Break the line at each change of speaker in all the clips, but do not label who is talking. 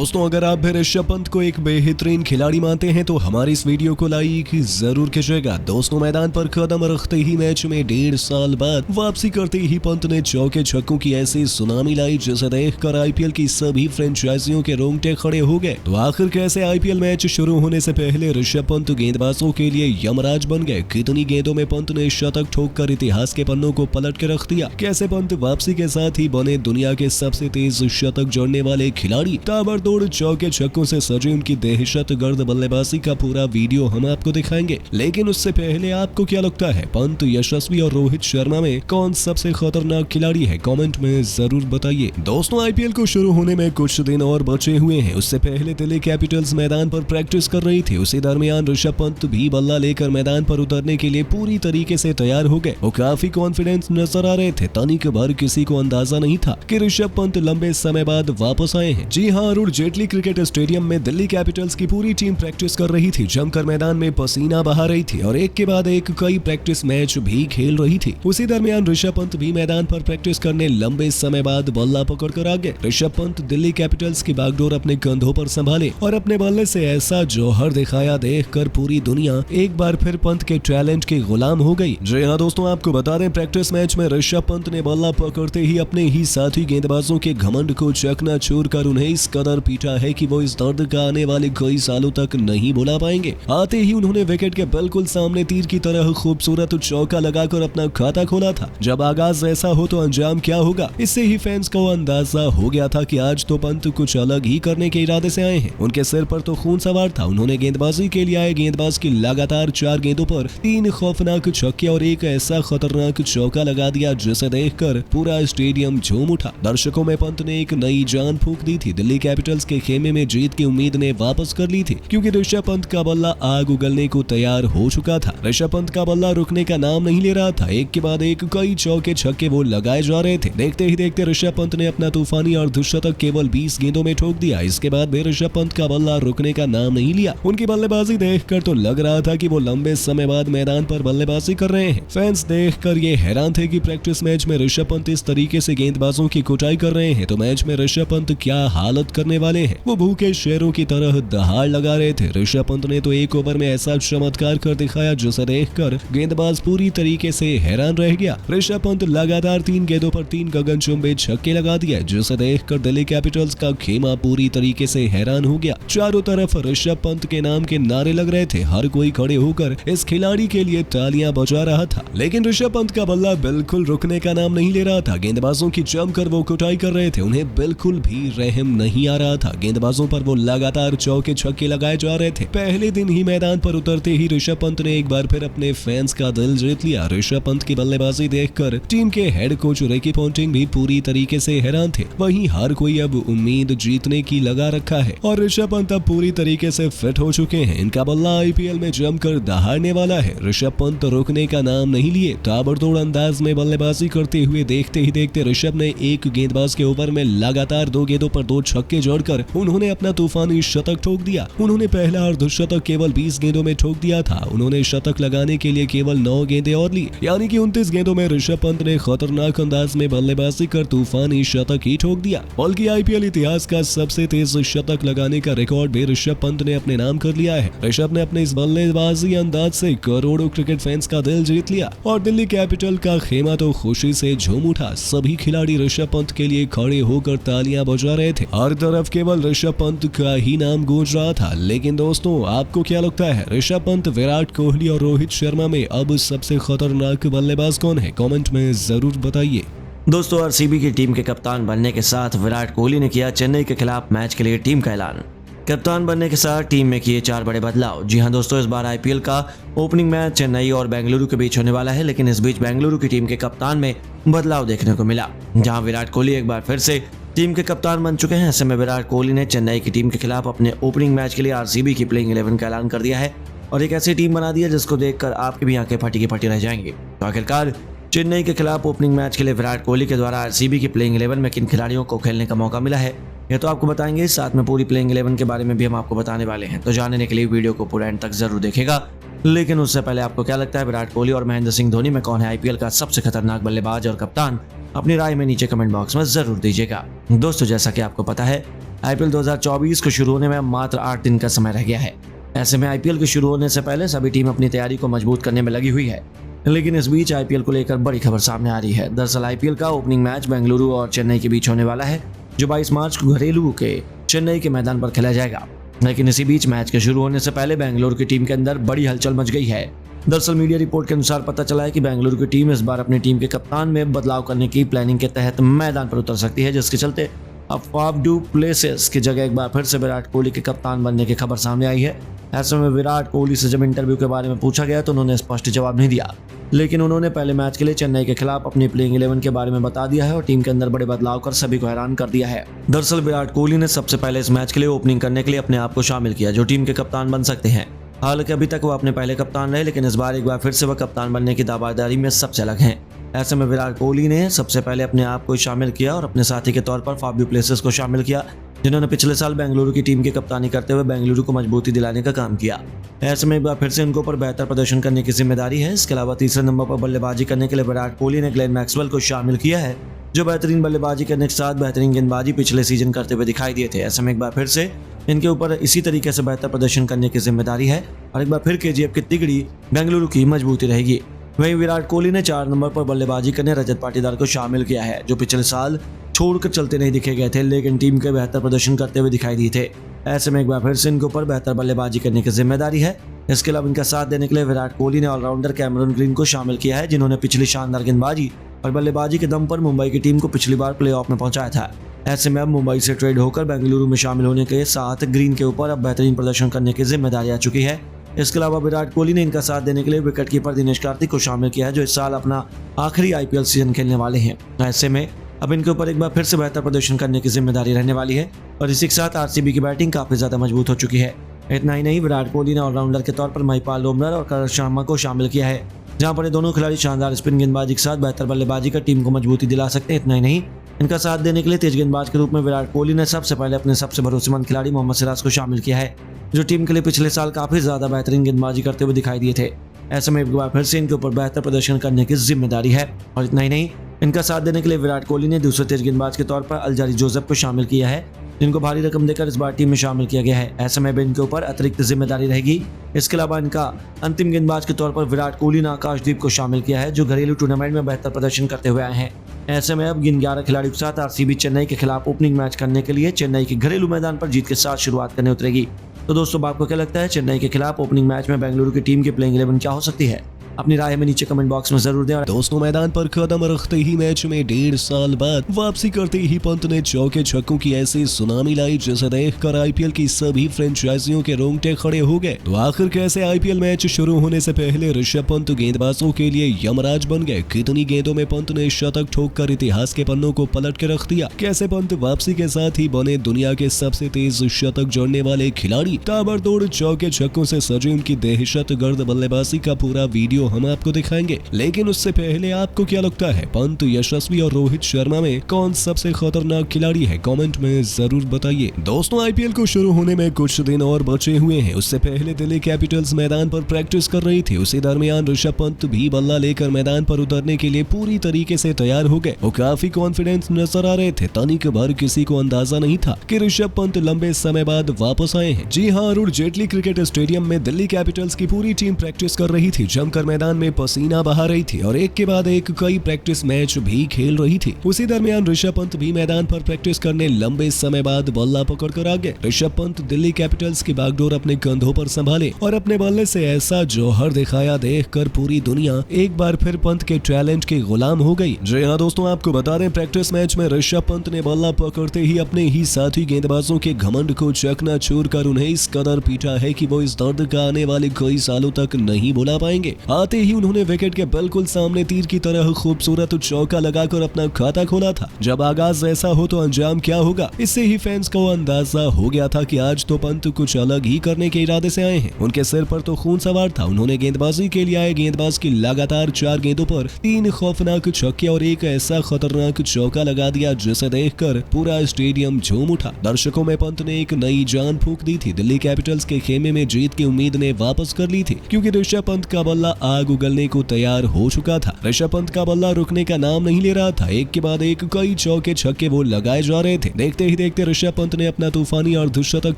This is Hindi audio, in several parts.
दोस्तों, अगर आप भी ऋषभ पंत को एक बेहतरीन खिलाड़ी मानते हैं तो हमारी इस वीडियो को लाइक जरूर कीजिएगा। दोस्तों, मैदान पर कदम रखते ही मैच में 1.5 साल बाद वापसी करते ही पंत ने चौके छक्कों की ऐसी सुनामी लाई जिसे देखकर आईपीएल की सभी फ्रेंचाइजियों के रोंगटे खड़े हो गए। तो आखिर कैसे आईपीएल मैच शुरू होने से पहले ऋषभ पंत गेंदबाजों के लिए यमराज बन गए? कितनी गेंदों में पंत ने शतक ठोककर इतिहास के पन्नों को पलट के रख दिया? कैसे पंत वापसी के साथ ही बने दुनिया के सबसे तेज शतक जड़ने वाले खिलाड़ी? ताबड़तोड़ चौके छक्कों से सजी उनकी दहशत गर्द बल्लेबाजी का पूरा वीडियो हम आपको दिखाएंगे। लेकिन उससे पहले आपको क्या लगता है, पंत, यशस्वी और रोहित शर्मा में कौन सबसे खतरनाक खिलाड़ी है? कमेंट में जरूर बताइए। दोस्तों, आईपीएल को शुरू होने में कुछ दिन और बचे हुए हैं। उससे पहले दिल्ली कैपिटल्स मैदान पर प्रैक्टिस कर रही थी। उसी दरमियान ऋषभ पंत भी बल्ला लेकर मैदान पर उतरने के लिए पूरी तरीके से तैयार हो गए। वो काफी कॉन्फिडेंस नजर आ रहे थे। तनिक भर किसी को अंदाजा नहीं था कि ऋषभ पंत लंबे समय बाद वापस आए हैं। जी हाँ, अरुण जेटली क्रिकेट स्टेडियम में दिल्ली कैपिटल्स की पूरी टीम प्रैक्टिस कर रही थी। जमकर मैदान में पसीना बहा रही थी और एक के बाद एक कई प्रैक्टिस मैच भी खेल रही थी। उसी दरमियान ऋषभ पंत भी मैदान पर प्रैक्टिस करने लंबे समय बाद बल्ला पकड़कर आ गए। ऋषभ पंत दिल्ली कैपिटल्स की बागडोर अपने कंधों पर संभाले और अपने बल्ले से ऐसा जौहर दिखाया देखकर पूरी दुनिया एक बार फिर पंत के टैलेंट की गुलाम हो गई। जी हाँ दोस्तों, आपको बता दें, प्रैक्टिस मैच में ऋषभ पंत ने बल्ला पकड़ते ही अपने ही साथी गेंदबाजों के घमंड को चकनाचूर कर उन्हें इस कदर पीटा है कि वो इस दर्द का आने वाले कई सालों तक नहीं भुला पाएंगे। आते ही उन्होंने विकेट के बिल्कुल सामने तीर की तरह खूबसूरत चौका लगाकर अपना खाता खोला था। जब आगाज ऐसा हो तो अंजाम क्या होगा, इससे ही फैंस को अंदाजा हो गया था कि आज तो पंत कुछ अलग ही करने के इरादे से आए हैं। उनके सिर पर तो खून सवार था। उन्होंने गेंदबाजी के लिए आए गेंदबाज की लगातार 4 गेंदों पर 3 खौफनाक छक्के और एक ऐसा खतरनाक चौका लगा दिया जिसे देखकर पूरा स्टेडियम झूम उठा। दर्शकों में पंत ने एक नई जान फूंक दी थी। दिल्ली कैपिटल्स के खेमे में जीत की उम्मीद ने वापस कर ली थी क्योंकि ऋषभ पंत का बल्ला आग उगलने को तैयार हो चुका था। ऋषभ पंत का बल्ला रुकने का नाम नहीं ले रहा था। एक के बाद एक कई चौके छक्के वो लगाए जा रहे थे। देखते ही देखते ऋषभ पंत ने अपना तूफानी अर्धशतक केवल 20 गेंदों में ठोक दिया। इसके बाद भी ऋषभ पंत का बल्ला रुकने का नाम नहीं लिया। उनकी बल्लेबाजी देखकर तो लग रहा था कि वो लंबे समय बाद मैदान पर बल्लेबाजी कर रहे हैं। फैंस देखकर ये हैरान थे कि प्रैक्टिस मैच में ऋषभ पंत इस तरीके से गेंदबाजों की कुटाई कर रहे हैं तो मैच में ऋषभ पंत क्या हालत करने वाले हैं। वो भूखे शेरों की तरह दहाड़ लगा रहे थे। ऋषभ पंत ने तो एक ओवर में ऐसा चमत्कार कर दिखाया जिसे देखकर गेंदबाज पूरी तरीके से हैरान रह गया। ऋषभ पंत लगातार 3 गेंदों पर 3 गगनचुंबी छक्के लगा दिए जिसे देखकर दिल्ली कैपिटल्स का खेमा पूरी तरीके से हैरान हो गया। चारों तरफ ऋषभ पंत के नाम के नारे लग रहे थे। हर कोई खड़े होकर इस खिलाड़ी के लिए तालियां बजा रहा था। लेकिन ऋषभ पंत का बल्ला बिल्कुल रुकने का नाम नहीं ले रहा था। गेंदबाजों की जमकर वो कुटाई कर रहे थे। उन्हें बिल्कुल भी रहम नहीं आ रहा था। गेंदबाजों पर वो लगातार चौके छक्के लगाए जा रहे थे। पहले दिन ही मैदान पर उतरते ही ऋषभ पंत ने एक बार फिर अपने फैंस का दिल जीत लिया। ऋषभ पंत की बल्लेबाजी देखकर टीम के हेड कोच रिकी पॉन्टिंग भी पूरी तरीके से हैरान थे। वहीं हर कोई अब उम्मीद जीतने की लगा रखा है और ऋषभ पंत अब पूरी तरीके से फिट हो चुके हैं। इनका बल्ला आईपीएल में जमकर दहाड़ने वाला है। ऋषभ पंत रुकने का नाम नहीं लिए। ताबड़तोड़ अंदाज में बल्लेबाजी करते हुए देखते ही देखते ऋषभ ने एक गेंदबाज के ओवर में लगातार 2 गेंदों पर 2 छक्के जोड़कर उन्होंने अपना तूफानी शतक ठोक दिया। उन्होंने पहला अर्धशतक केवल 20 गेंदों में ठोक दिया था। उन्होंने शतक लगाने के लिए केवल 9 गेंदें और ली, यानी कि 29 गेंदों में ऋषभ पंत ने खतरनाक अंदाज में बल्लेबाजी कर तूफानी शतक ही ठोक दिया। बल्कि आईपीएल इतिहास का सबसे तेज शतक लगाने का रिकॉर्ड भी ऋषभ पंत ने अपने नाम कर लिया है। ऋषभ ने अपने इस बल्लेबाजी अंदाज से करोड़ों क्रिकेट फैंस का दिल जीत लिया और दिल्ली कैपिटल का खेमा तो खुशी से झूम उठा। सभी खिलाड़ी ऋषभ पंत के लिए खड़े होकर तालियां बजा रहे थे। हर तरफ केवल ऋषभ पंत का ही नाम गूंज रहा था। लेकिन दोस्तों, आपको क्या लगता है, ऋषभ पंत, विराट कोहली और रोहित शर्मा में अब सबसे खतरनाक बल्लेबाज कौन है? कमेंट में जरूर बताइए।
दोस्तों, आरसीबी की टीम के कप्तान बनने के साथ विराट कोहली ने किया चेन्नई के खिलाफ मैच के लिए टीम का ऐलान। कप्तान बनने के साथ टीम में किए 4 बड़े बदलाव। जी हां दोस्तों, इस बार आईपीएल का ओपनिंग मैच चेन्नई और बेंगलुरु के बीच होने वाला है। लेकिन इस बीच बेंगलुरु की टीम के कप्तान में बदलाव देखने को मिला, जहां विराट कोहली एक बार फिर से टीम के कप्तान बन चुके हैं। ऐसे में विराट कोहली ने चेन्नई की टीम के खिलाफ अपने ओपनिंग मैच के लिए आरसीबी की प्लेइंग 11 का ऐलान कर दिया है और एक ऐसी टीम बना दी है जिसको देखकर आपकी भी आंखें फटी की फटी रह जाएंगी। तो आखिरकार चेन्नई के खिलाफ ओपनिंग मैच के लिए विराट कोहली के द्वारा आरसीबी की प्लेइंग 11 में किन खिलाड़ियों को खेलने का मौका मिला है, ये तो आपको बताएंगे। साथ में पूरी प्लेइंग 11 के बारे में भी हम आपको बताने वाले हैं। तो जानने के लिए वीडियो को पूरा एंड तक जरूर देखेगा। लेकिन उससे पहले आपको क्या लगता है, विराट कोहली और महेंद्र सिंह धोनी में कौन है आईपीएल का सबसे खतरनाक बल्लेबाज और कप्तान? अपनी राय में नीचे कमेंट बॉक्स में जरूर दीजिएगा। दोस्तों, जैसा कि आपको पता है, आईपीएल 2024 को शुरू होने में मात्र 8 दिन का समय रह गया है। ऐसे में आईपीएल के शुरू होने से पहले सभी टीम अपनी तैयारी को मजबूत करने में लगी हुई है। लेकिन इस बीच आईपीएल को लेकर बड़ी खबर सामने आ रही है। दरअसल आईपीएल का ओपनिंग मैच बेंगलुरु और चेन्नई के बीच होने वाला है, जो 22 मार्च को घरेलू के चेन्नई के मैदान पर खेला जाएगा। लेकिन इसी बीच मैच के शुरू होने से पहले बेंगलुरु की टीम के अंदर बड़ी हलचल मच गई है। दरअसल मीडिया रिपोर्ट के अनुसार पता चला है कि बेंगलुरु की टीम इस बार अपनी टीम के कप्तान में बदलाव करने की प्लानिंग के तहत मैदान पर उतर सकती है, जिसके चलते अब फाफ डू प्लेसिस की जगह एक बार फिर से विराट कोहली के कप्तान बनने की खबर सामने आई है। ऐसे में विराट कोहली से जब इंटरव्यू के बारे में पूछा गया तो उन्होंने स्पष्ट जवाब नहीं दिया, लेकिन उन्होंने पहले मैच के लिए चेन्नई के खिलाफ अपनी प्लेइंग 11 के बारे में बता दिया है और टीम के अंदर बड़े बदलाव कर सभी को हैरान कर दिया है। दरअसल विराट कोहली ने सबसे पहले इस मैच के लिए ओपनिंग करने के लिए अपने आप को शामिल किया, जो टीम के कप्तान बन सकते हैं। हालांकि अभी तक वो अपने पहले कप्तान रहे, लेकिन इस बार एक बार फिर से वह कप्तान बनने की दावेदारी में सबसे अलग हैं। ऐसे में विराट कोहली ने सबसे पहले अपने आप को शामिल किया और अपने साथी के तौर पर फाफ डू प्लेसिस को शामिल किया, जिन्होंने पिछले साल बेंगलुरु की टीम की कप्तानी करते हुए बेंगलुरु को मजबूती दिलाने का काम किया। ऐसे में एक बार फिर से इनके ऊपर बेहतर प्रदर्शन करने की जिम्मेदारी है। इसके अलावा तीसरे नंबर पर बल्लेबाजी करने के लिए विराट कोहली ने ग्लेन मैक्सवेल को शामिल किया है, जो बेहतरीन बल्लेबाजी करने के साथ बेहतरीन गेंदबाजी पिछले सीजन करते हुए दिखाई दिए थे। ऐसे में एक बार फिर से इनके ऊपर इसी तरीके से बेहतर प्रदर्शन करने की जिम्मेदारी है और एक बार फिर केजीएफ की तिगड़ी बेंगलुरु की मजबूती रहेगी। वहीं विराट कोहली ने 4 नंबर पर बल्लेबाजी करने रजत पाटीदार को शामिल किया है, जो पिछले साल छोड़कर चलते नहीं दिखे गए थे, लेकिन टीम के बेहतर प्रदर्शन करते हुए दिखाई दिए थे। ऐसे में एक बार फिर से इनके ऊपर बेहतर बल्लेबाजी करने की जिम्मेदारी है। इसके अलावा इनका साथ देने के लिए विराट कोहली ने ऑलराउंडर कैमरन ग्रीन को शामिल किया है, जिन्होंने पिछली शानदार गेंदबाजी और बल्लेबाजी के दम पर मुंबई की टीम को पिछली बार प्लेऑफ में पहुंचाया था। ऐसे में अब मुंबई से ट्रेड होकर बेंगलुरु में शामिल होने के साथ ग्रीन के ऊपर अब बेहतरीन प्रदर्शन करने की जिम्मेदारी आ चुकी है। इसके अलावा विराट कोहली ने इनका साथ देने के लिए विकेट कीपर दिनेश कार्तिक को शामिल किया है, जो इस साल अपना आखिरी आईपीएल सीजन खेलने वाले हैं। ऐसे में अब इनके ऊपर एक बार फिर से बेहतर प्रदर्शन करने की जिम्मेदारी रहने वाली है और इसी के साथ आरसीबी की बैटिंग काफी ज्यादा मजबूत हो चुकी है। इतना ही नहीं, विराट कोहली ने ऑलराउंडर के तौर पर महिपाल लोमरर और करश शर्मा को शामिल किया है, जहां पर ये दोनों खिलाड़ी शानदार स्पिन गेंदबाजी के साथ बेहतर बल्लेबाजी कर टीम को मजबूती दिला सकते हैं। इतना ही नहीं, इनका साथ देने के लिए तेज गेंदबाज के रूप में विराट कोहली ने सबसे पहले अपने सबसे भरोसेमंद खिलाड़ी मोहम्मद सिराज को शामिल किया है, जो टीम के लिए पिछले साल काफी ज्यादा बेहतरीन गेंदबाजी करते हुए दिखाई दिए थे। ऐसे में एक बार फिर से इनके ऊपर बेहतर प्रदर्शन करने की जिम्मेदारी है और इतना ही नहीं, इनका साथ देने के लिए विराट कोहली ने दूसरे तेज गेंदबाज के तौर पर अल्जारी जोसेफ को शामिल किया है, जिनको भारी रकम देकर इस बार टीम में शामिल किया गया है। ऐसे में भी इनके ऊपर अतिरिक्त जिम्मेदारी रहेगी। इसके अलावा इनका अंतिम गेंदबाज के तौर पर विराट कोहली ने आकाशदीप को शामिल किया है, जो घरेलू टूर्नामेंट में बेहतर प्रदर्शन करते हुए आए हैं। ऐसे में अब इन 11 खिलाड़ियों के साथ आरसीबी चेन्नई के खिलाफ ओपनिंग मैच करने के लिए चेन्नई के घरेलू मैदान पर जीत के साथ शुरुआत करने उतरेगी। तो दोस्तों, आपको क्या लगता है चेन्नई के खिलाफ ओपनिंग मैच में बेंगलुरु की टीम की प्लेइंग 11 क्या हो सकती है? अपनी राय हमें नीचे कमेंट बॉक्स में जरूर दें।
दोस्तों, मैदान पर कदम रखते ही मैच में 1.5 साल बाद वापसी करते ही पंत ने चौके छक्कों की ऐसी सुनामी लाई, जिसे देखकर आईपीएल की सभी फ्रेंचाइजियों के रोंगटे खड़े हो गए। तो आखिर कैसे आईपीएल मैच शुरू होने से पहले ऋषभ पंत गेंदबाजों के लिए यमराज बन गए? कितनी गेंदों में पंत ने शतक ठोककर इतिहास के पन्नों को पलट के रख दिया? कैसे पंत वापसी के साथ ही बने दुनिया के सबसे तेज शतक जड़ने वाले खिलाड़ी? ताबड़तोड़ चौके छक्कों से सजी उनकी दहशत गर्द बल्लेबाजी का पूरा वीडियो हम आपको दिखाएंगे। लेकिन उससे पहले आपको क्या लगता है, पंत, यशस्वी और रोहित शर्मा में कौन सबसे खतरनाक खिलाड़ी है? कमेंट में जरूर बताइए। दोस्तों, आईपीएल को शुरू होने में कुछ दिन और बचे हुए हैं। उससे पहले दिल्ली कैपिटल्स मैदान पर प्रैक्टिस कर रही थी। उसी दरमियान ऋषभ पंत भी बल्ला लेकर मैदान पर उतरने के लिए पूरी तरीके से तैयार हो गए। वो काफी कॉन्फिडेंस नजर आ रहे थे। तनिक भर किसी को अंदाजा नहीं था कि ऋषभ पंत लंबे समय बाद वापस आए हैं। जी हाँ, अरुण जेटली क्रिकेट स्टेडियम में दिल्ली कैपिटल्स की पूरी टीम प्रैक्टिस कर रही थी। जमकर मैदान में पसीना बहा रही थी और एक के बाद एक कई प्रैक्टिस मैच भी खेल रही थी। उसी दरमियान ऋषभ पंत भी मैदान पर प्रैक्टिस करने लंबे समय बाद बल्ला पकड़कर आ गए। ऋषभ पंत दिल्ली कैपिटल्स की बागडोर अपने कंधों पर संभाले और अपने बल्ले से ऐसा जौहर दिखाया, देखकर पूरी दुनिया एक बार फिर पंत के टैलेंट के गुलाम हो गई। जी हाँ दोस्तों, आपको बता दें, प्रैक्टिस मैच में ऋषभ पंत ने बल्ला पकड़ते ही अपने ही साथी गेंदबाजों के घमंड को चकनाचूर कर उन्हें इस कदर पीटा है कि वो इस दर्द का आने वाले कई सालों तक नहीं भुला पाएंगे। आते ही उन्होंने विकेट के बिल्कुल सामने तीर की तरह खूबसूरत चौका लगाकर अपना खाता खोला था। जब आगाज ऐसा हो तो अंजाम क्या होगा, इससे ही फैंस को अंदाजा हो गया था कि आज तो पंत कुछ अलग ही करने के इरादे से आए हैं। उनके सिर पर तो खून सवार था। उन्होंने गेंदबाजी के लिए आए गेंदबाज की लगातार 4 गेंदों पर 3 खौफनाक छक्के और एक ऐसा खतरनाक चौका लगा दिया, जिसे देखकर पूरा स्टेडियम झूम उठा। दर्शकों में पंत ने एक नई जान फूंक दी थी। दिल्ली कैपिटल्स के खेमे में जीत की उम्मीद ने वापस कर ली थी, क्योंकि ऋषभ पंत का बल्ला आग उगलने को तैयार हो चुका था। ऋषभ पंत का बल्ला रुकने का नाम नहीं ले रहा था। एक के बाद एक कई चौके छक्के वो लगाए जा रहे थे। देखते ही देखते ऋषभ पंत ने अपना तूफानी अर्धशतक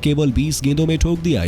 केवल 20 गेंदों में ठोक दिया।